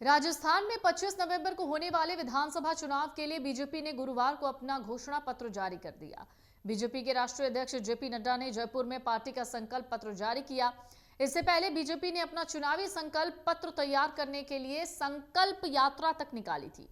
राजस्थान में 25 नवंबर को होने वाले विधानसभा चुनाव के लिए बीजेपी ने गुरुवार को अपना घोषणा पत्र जारी कर दिया। बीजेपी के राष्ट्रीय अध्यक्ष जेपी नड्डा ने जयपुर में पार्टी का संकल्प पत्र जारी किया। इससे पहले बीजेपी ने अपना चुनावी संकल्प पत्र तैयार करने के लिए संकल्प यात्रा तक निकाली थी,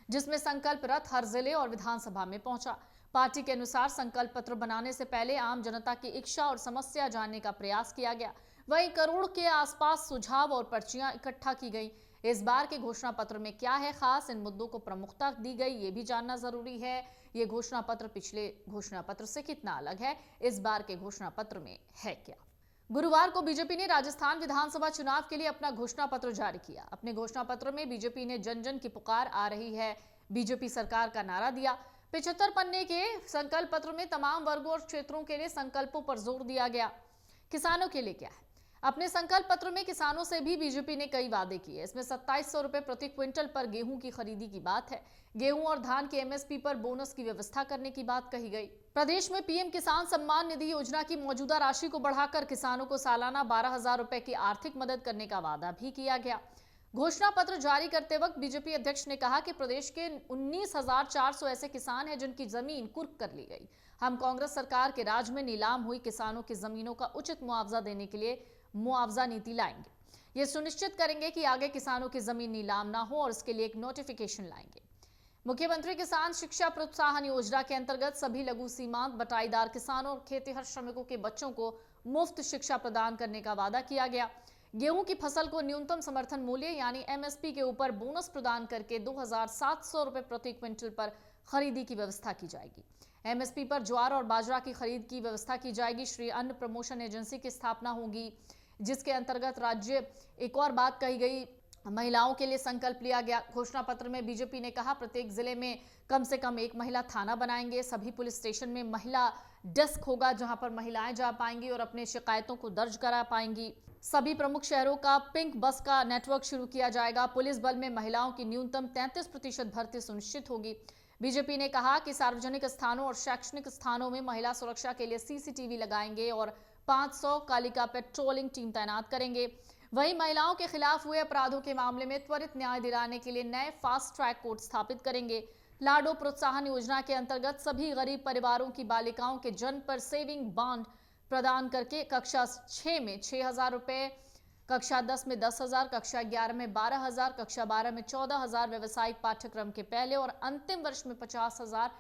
जिसमें संकल्प रथ हर जिले और विधानसभा में पहुंचा। पार्टी के अनुसार संकल्प पत्र बनाने से पहले आम जनता की इच्छा और समस्या जानने का प्रयास किया गया। वहीं करोड़ के आसपास सुझाव और पर्चियां इकट्ठा की गई। इस बार के घोषणा पत्र में क्या है खास, इन मुद्दों को प्रमुखता दी गई, ये भी जानना जरूरी है। ये घोषणा पत्र पिछले घोषणा पत्र से कितना अलग है, इस बार के घोषणा पत्र में है क्या। गुरुवार को बीजेपी ने राजस्थान विधानसभा चुनाव के लिए अपना घोषणा पत्र जारी किया। अपने घोषणा पत्र में बीजेपी ने जन जन की पुकार आ रही है बीजेपी सरकार का नारा दिया। 75 पन्ने के संकल्प पत्र में तमाम वर्गों और क्षेत्रों के लिए संकल्पों पर जोर दिया गया। किसानों के लिए क्या है? अपने संकल्प पत्र में किसानों से भी बीजेपी ने कई वादे किए। इसमें 2700 रुपए प्रति क्विंटल पर गेहूं की खरीदी की बात है। गेहूं और धान के एमएसपी पर बोनस की व्यवस्था करने की बात कही गई। प्रदेश में पीएम किसान सम्मान निधि योजना की मौजूदा राशि को बढ़ाकर किसानों को सालाना 12,000 रुपए की आर्थिक मदद करने का वादा भी किया गया। घोषणा पत्र जारी करते वक्त बीजेपी अध्यक्ष ने कहा कि प्रदेश के 19,400 ऐसे किसान हैं जिनकी जमीन कुर्क कर ली गई। हम कांग्रेस सरकार के राज में नीलाम हुई किसानों की जमीनों का उचित मुआवजा देने के लिए मुआवजा नीति लाएंगे। ये सुनिश्चित करेंगे कि आगे किसानों की जमीन नीलाम ना हो और इसके लिए एक नोटिफिकेशन लाएंगे। मुख्यमंत्री किसान शिक्षा प्रोत्साहन योजना के अंतर्गत सभी लघु सीमांत बटाईदार किसानों और खेतीहर श्रमिकों के बच्चों को मुफ्त शिक्षा प्रदान करने का वादा किया गया। गेहूं की फसल को न्यूनतम समर्थन मूल्य यानी एमएसपी के ऊपर बोनस प्रदान करके 2,700 रुपए प्रति क्विंटल पर खरीदी की व्यवस्था की जाएगी। एमएसपी पर ज्वार और बाजरा की खरीद की व्यवस्था की जाएगी। श्री अन्न प्रमोशन एजेंसी की स्थापना होगी, जिसके अंतर्गत राज्य एक और बात कही गई, महिलाओं के लिए संकल्प लिया गया। घोषणा पत्र में बीजेपी ने कहा प्रत्येक जिले में कम से कम एक महिला थाना बनाएंगे। सभी पुलिस स्टेशन में महिला डेस्क होगा जहां पर महिलाएं जा पाएंगी और अपने शिकायतों को दर्ज करा पाएंगी। सभी प्रमुख शहरों का पिंक बस का नेटवर्क शुरू किया जाएगा। पुलिस बल में महिलाओं की न्यूनतम 33% भर्ती सुनिश्चित होगी। बीजेपी ने कहा कि सार्वजनिक स्थानों और शैक्षणिक स्थानों में महिला सुरक्षा के लिए सीसीटीवी लगाएंगे और 500 कालिका पेट्रोलिंग टीम तैनात करेंगे। वहीं महिलाओं के खिलाफ हुए अपराधों के मामले में त्वरित न्याय दिलाने के लिए नए फास्ट ट्रैक कोर्ट स्थापित करेंगे। लाडो प्रोत्साहन योजना के अंतर्गत सभी गरीब परिवारों की बालिकाओं के जन्म पर सेविंग बॉन्ड प्रदान करके कक्षा 6 में 6,000 रुपए, कक्षा 10 में 10,000, कक्षा 11 में 12,000, कक्षा 12 में 14,000, व्यावसायिक पाठ्यक्रम के पहले और अंतिम वर्ष में 50,000,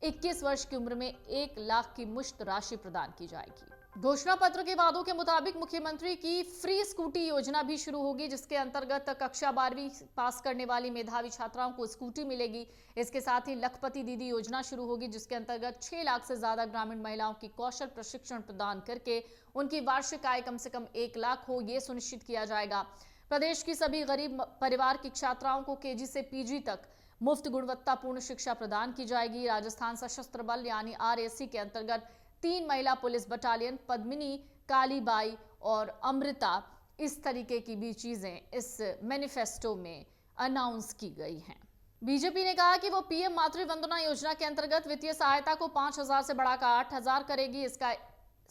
21 वर्ष की उम्र में 1 लाख की मुश्त राशि प्रदान की जाएगी। घोषणा पत्र के वादों के मुताबिक मुख्यमंत्री की फ्री स्कूटी योजना भी शुरू होगी, जिसके अंतर्गत कक्षा 12वीं पास करने वाली मेधावी छात्राओं को स्कूटी मिलेगी। इसके साथ ही लखपति दीदी योजना शुरू होगी, जिसके अंतर्गत 6 लाख से ज्यादा ग्रामीण महिलाओं की कौशल प्रशिक्षण प्रदान करके उनकी वार्षिक आय कम से कम 1 लाख हो, ये सुनिश्चित किया जाएगा। प्रदेश की सभी गरीब परिवार की छात्राओं को केजी से पीजी तक मुफ्त गुणवत्तापूर्ण शिक्षा प्रदान की जाएगी। राजस्थान सशस्त्र बल यानी आरएसी के अंतर्गत 3 महिला पुलिस बटालियन, पद्मिनी, कालीबाई और अमृता, इस तरीके की भी चीजें इस मैनिफेस्टो में अनाउंस की गई हैं। बीजेपी ने कहा कि वो पीएम मातृ वंदना योजना के अंतर्गत वित्तीय सहायता को 5,000 से बढ़ाकर 8,000 करेगी। इसका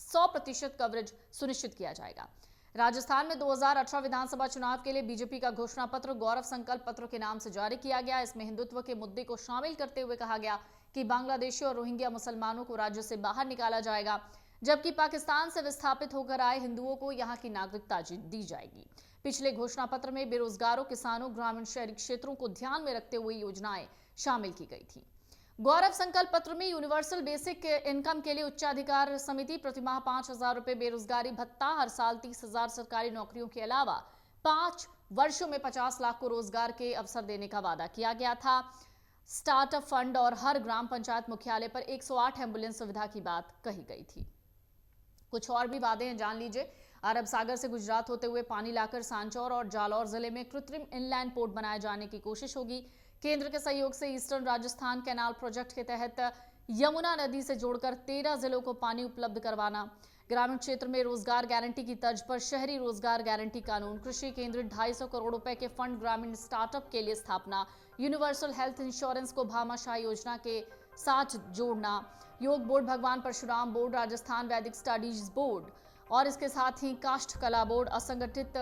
100% कवरेज सुनिश्चित किया जाएगा। राजस्थान में 2018 विधानसभा चुनाव के लिए बीजेपी का घोषणा पत्र गौरव संकल्प पत्र के नाम से जारी किया गया। इसमें हिंदुत्व के मुद्दे को शामिल करते हुए कहा गया कि बांग्लादेशी और रोहिंग्या मुसलमानों को राज्य से बाहर निकाला जाएगा, जबकि पाकिस्तान से विस्थापित होकर आए हिंदुओं को यहां की नागरिकता दी जाएगी। पिछले घोषणा पत्र में बेरोजगारों, किसानों, ग्रामीण शहरी क्षेत्रों को ध्यान में रखते हुए योजनाएं शामिल की गई थी। गौरव संकल्प पत्र में यूनिवर्सल बेसिक इनकम के लिए उच्चाधिकार समिति प्रतिमाह 5,000 रुपए, बेरोजगारी भत्ता, हर साल 30,000 सरकारी नौकरियों के अलावा 5 वर्षों में 50 लाख को रोजगार के अवसर देने का वादा किया गया था। स्टार्टअप फंड और हर ग्राम पंचायत मुख्यालय पर 108 एम्बुलेंस सुविधा की बात कही गई थी। कुछ और भी वादे हैं, जान लीजिए। अरब सागर से गुजरात होते हुए पानी लाकर सांचौर और जालौर जिले में कृत्रिम इनलैंड पोर्ट बनाए जाने की कोशिश होगी। केंद्र के सहयोग से ईस्टर्न राजस्थान कैनाल प्रोजेक्ट के तहत यमुना नदी से जोड़कर 13 जिलों को पानी उपलब्ध करवाना। ग्रामीण क्षेत्र में रोजगार गारंटी की तर्ज पर शहरी रोजगार गारंटी कानून। कृषि केंद्रित 250 करोड़ रुपए के फंड ग्रामीण स्टार्टअप के लिए स्थापना। यूनिवर्सल हेल्थ इंश्योरेंस को भामाशाह योजना के साथ जोड़ना। योग बोर्ड, भगवान परशुराम बोर्ड, राजस्थान वैदिक स्टडीज बोर्ड, और इसके साथ ही काष्ठ कला बोर्ड, असंगठित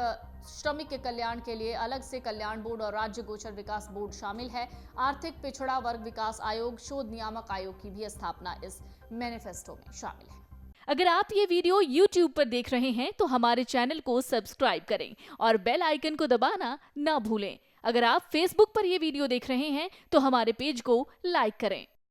श्रमिक के कल्याण के लिए अलग से कल्याण बोर्ड और राज्य गोचर विकास बोर्ड शामिल है। आर्थिक पिछड़ा वर्ग विकास आयोग, शोध नियामक आयोग की भी स्थापना इस मैनिफेस्टो में शामिल है। अगर आप ये वीडियो YouTube पर देख रहे हैं तो हमारे चैनल को सब्सक्राइब करें और बेल आइकन को दबाना ना भूलें। अगर आप Facebook पर ये वीडियो देख रहे हैं तो हमारे पेज को लाइक करें।